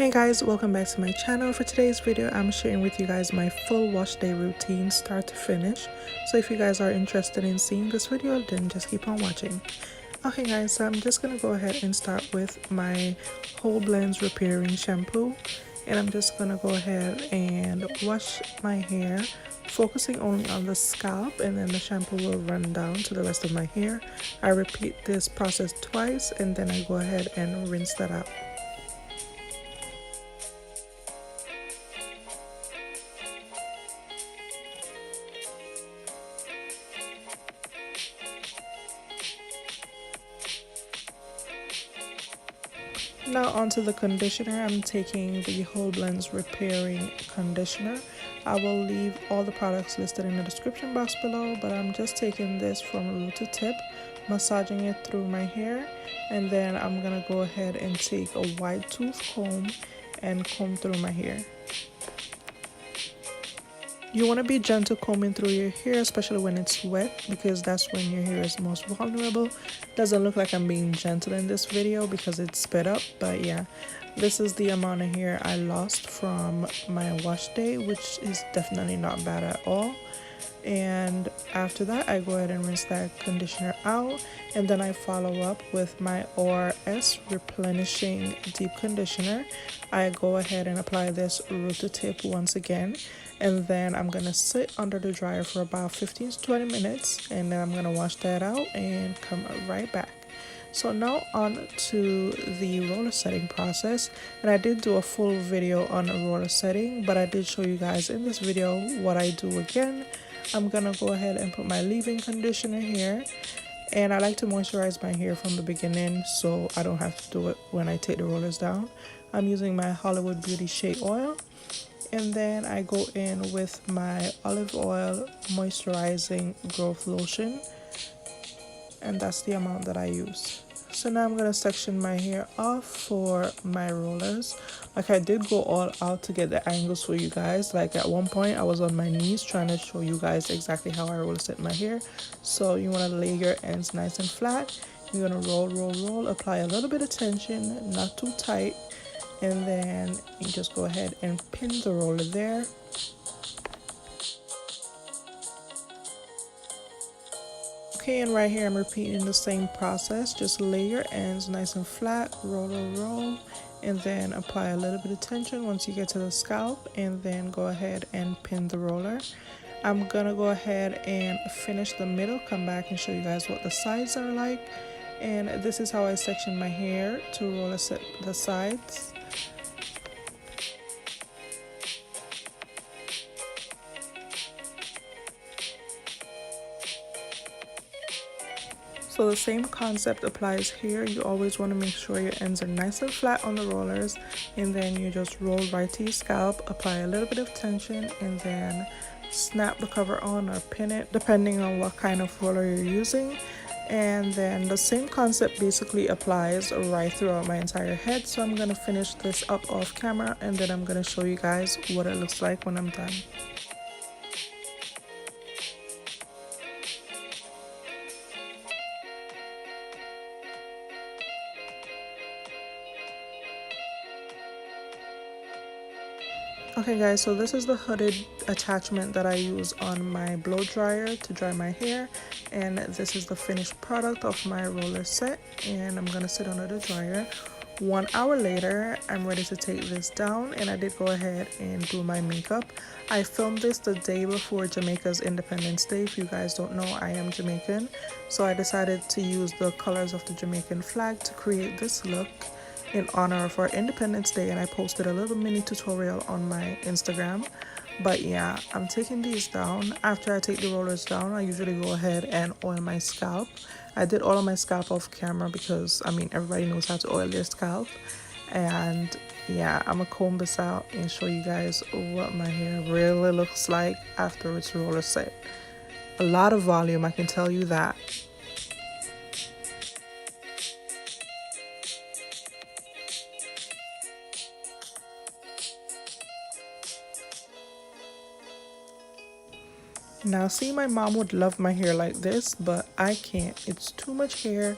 Hey guys, welcome back to my channel. For today's video, I'm sharing with you guys my full wash day routine start to finish. So if you guys are interested in seeing this video, then just keep on watching. Okay guys, so I'm just gonna go ahead and start with my Whole Blends Repairing Shampoo. And I'm just gonna go ahead and wash my hair, focusing only on the scalp, and then the shampoo will run down to the rest of my hair. I repeat this process twice and then I go ahead and rinse that out. Now onto the conditioner. I'm taking the Whole Blends Repairing Conditioner. I will leave all the products listed in the description box below, but I'm just taking this from root to tip, massaging it through my hair, and then I'm gonna go ahead and take a wide tooth comb and comb through my hair. You want to be gentle combing through your hair, especially when it's wet, because that's when your hair is most vulnerable. Doesn't look like I'm being gentle in this video because it's sped up, but yeah, this is the amount of hair I lost from my wash day, which is definitely not bad at all. And after that, I go ahead and rinse that conditioner out, and then I follow up with my ORS Replenishing Deep Conditioner. I go ahead and apply this root to tip once again, and then I'm gonna sit under the dryer for about 15 to 20 minutes, and then I'm gonna wash that out and come right back. So now on to the roller setting process, and I did do a full video on roller setting, but I did show you guys in this video what I do again. I'm gonna go ahead and put my leave-in conditioner here, and I like to moisturize my hair from the beginning so I don't have to do it when I take the rollers down. I'm using my Hollywood Beauty Shea Oil, and then I go in with my olive oil moisturizing growth lotion, and that's the amount that I use. So now I'm gonna section my hair off for my rollers. Like, I did go all out to get the angles for you guys. Like, at one point I was on my knees trying to show you guys exactly how I roll set my hair. So you want to lay your ends nice and flat. You're gonna roll, apply a little bit of tension, not too tight, and then you just go ahead and pin the roller there. Okay, and right here I'm repeating the same process. Just lay your ends nice and flat, roll, and then apply a little bit of tension once you get to the scalp, and then go ahead and pin the roller. I'm gonna go ahead and finish the middle, come back and show you guys what the sides are like. And this is how I section my hair to roller set the sides. So the same concept applies here. You always want to make sure your ends are nice and flat on the rollers, and then you just roll right to your scalp, apply a little bit of tension, and then snap the cover on or pin it depending on what kind of roller you're using. And then the same concept basically applies right throughout my entire head. So I'm gonna finish this up off camera, and then I'm gonna show you guys what it looks like when I'm done. Okay guys, so this is the hooded attachment that I use on my blow dryer to dry my hair, and this is the finished product of my roller set, and I'm gonna sit under the dryer. 1 hour later, I'm ready to take this down, and I did go ahead and do my makeup. I filmed this the day before Jamaica's Independence Day. If you guys don't know, I am Jamaican, so I decided to use the colors of the Jamaican flag to create this look in honor of our Independence Day, and I posted a little mini tutorial on my Instagram. But yeah, I'm taking these down. After I take the rollers down, I usually go ahead and oil my scalp. I did oil my scalp off camera because, I mean, everybody knows how to oil their scalp. And yeah, I'm gonna comb this out and show you guys what my hair really looks like after it's roller set. A lot of volume, I can tell you that. Now see, my mom would love my hair like this, but I can't. It's too much hair,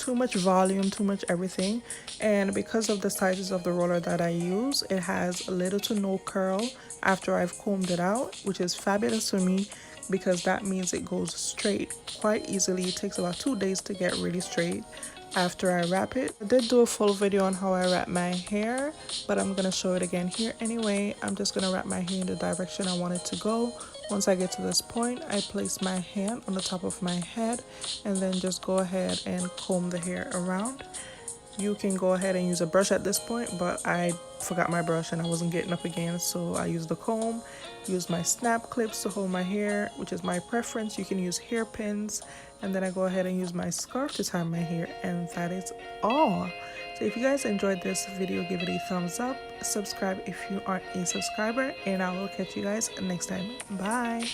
too much volume, too much everything. And because of the sizes of the roller that I use, it has little to no curl after I've combed it out, which is fabulous for me because that means it goes straight quite easily. It takes about 2 days to get really straight after I wrap it. I did do a full video on how I wrap my hair, but I'm gonna show it again here anyway. I'm just gonna wrap my hair in the direction I want it to go. Once I get to this point, I place my hand on the top of my head and then just go ahead and comb the hair around. You can go ahead and use a brush at this point, but I forgot my brush and I wasn't getting up again, so I used the comb, use my snap clips to hold my hair, which is my preference. You can use hairpins, and then I go ahead and use my scarf to tie my hair, and that is all. So if you guys enjoyed this video, give it a thumbs up, subscribe if you aren't a subscriber, and I will catch you guys next time. Bye.